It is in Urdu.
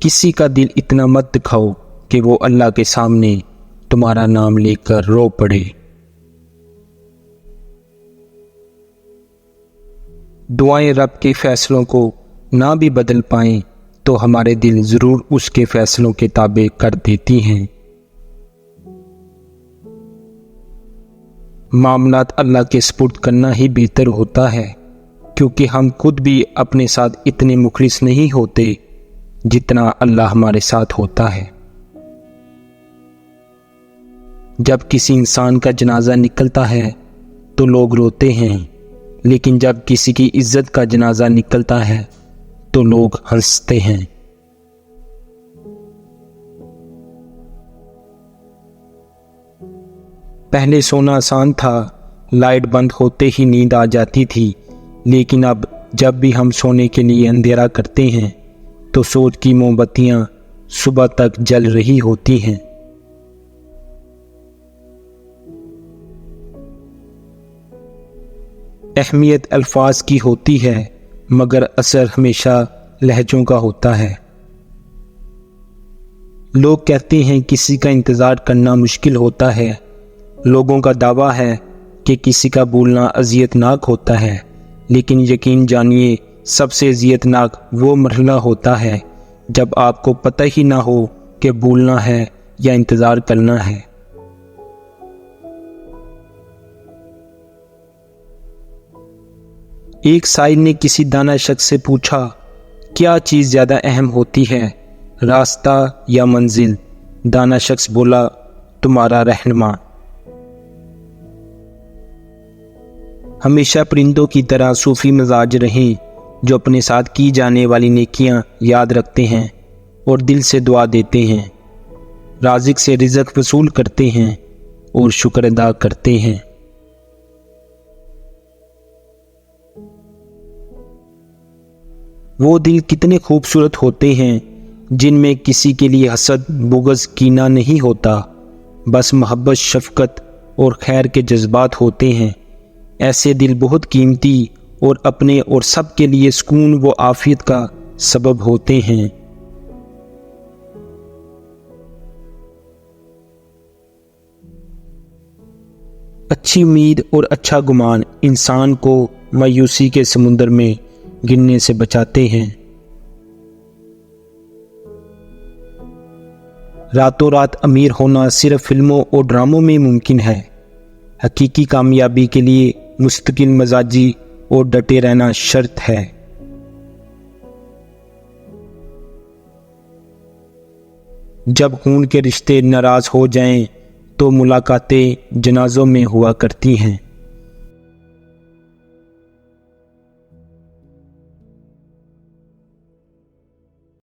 کسی کا دل اتنا مت دکھاؤ کہ وہ اللہ کے سامنے تمہارا نام لے کر رو پڑے۔ دعائیں رب کے فیصلوں کو نہ بھی بدل پائیں تو ہمارے دل ضرور اس کے فیصلوں کے تابع کر دیتی ہیں۔ معاملات اللہ کے سپرد کرنا ہی بہتر ہوتا ہے، کیونکہ ہم خود بھی اپنے ساتھ اتنے مخلص نہیں ہوتے جتنا اللہ ہمارے ساتھ ہوتا ہے۔ جب کسی انسان کا جنازہ نکلتا ہے تو لوگ روتے ہیں، لیکن جب کسی کی عزت کا جنازہ نکلتا ہے تو لوگ ہنستے ہیں۔ پہلے سونا آسان تھا، لائٹ بند ہوتے ہی نیند آ جاتی تھی، لیکن اب جب بھی ہم سونے کے لیے اندھیرا کرتے ہیں تو سوچ کی موم بتیاں صبح تک جل رہی ہوتی ہیں۔ اہمیت الفاظ کی ہوتی ہے، مگر اثر ہمیشہ لہجوں کا ہوتا ہے۔ لوگ کہتے ہیں کسی کا انتظار کرنا مشکل ہوتا ہے۔ لوگوں کا دعویٰ ہے کہ کسی کا بھولنا اذیت ناک ہوتا ہے، لیکن یقین جانیے سب سے اذیت ناک وہ مرحلہ ہوتا ہے جب آپ کو پتہ ہی نہ ہو کہ بھولنا ہے یا انتظار کرنا ہے۔ ایک سائل نے کسی دانا شخص سے پوچھا، کیا چیز زیادہ اہم ہوتی ہے، راستہ یا منزل؟ دانا شخص بولا، تمہارا رہنما۔ ہمیشہ پرندوں کی طرح صوفی مزاج رہیں، جو اپنے ساتھ کی جانے والی نیکیاں یاد رکھتے ہیں اور دل سے دعا دیتے ہیں، رازق سے رزق وصول کرتے ہیں اور شکر ادا کرتے ہیں۔ وہ دل کتنے خوبصورت ہوتے ہیں جن میں کسی کے لیے حسد، بغض، کینہ نہیں ہوتا، بس محبت، شفقت اور خیر کے جذبات ہوتے ہیں۔ ایسے دل بہت قیمتی اور اپنے اور سب کے لیے سکون و عافیت کا سبب ہوتے ہیں۔ اچھی امید اور اچھا گمان انسان کو مایوسی کے سمندر میں گرنے سے بچاتے ہیں۔ راتوں رات امیر ہونا صرف فلموں اور ڈراموں میں ممکن ہے۔ حقیقی کامیابی کے لیے مستقل مزاجی اور ڈٹے رہنا شرط ہے۔ جب خون کے رشتے ناراض ہو جائیں تو ملاقاتیں جنازوں میں ہوا کرتی ہیں۔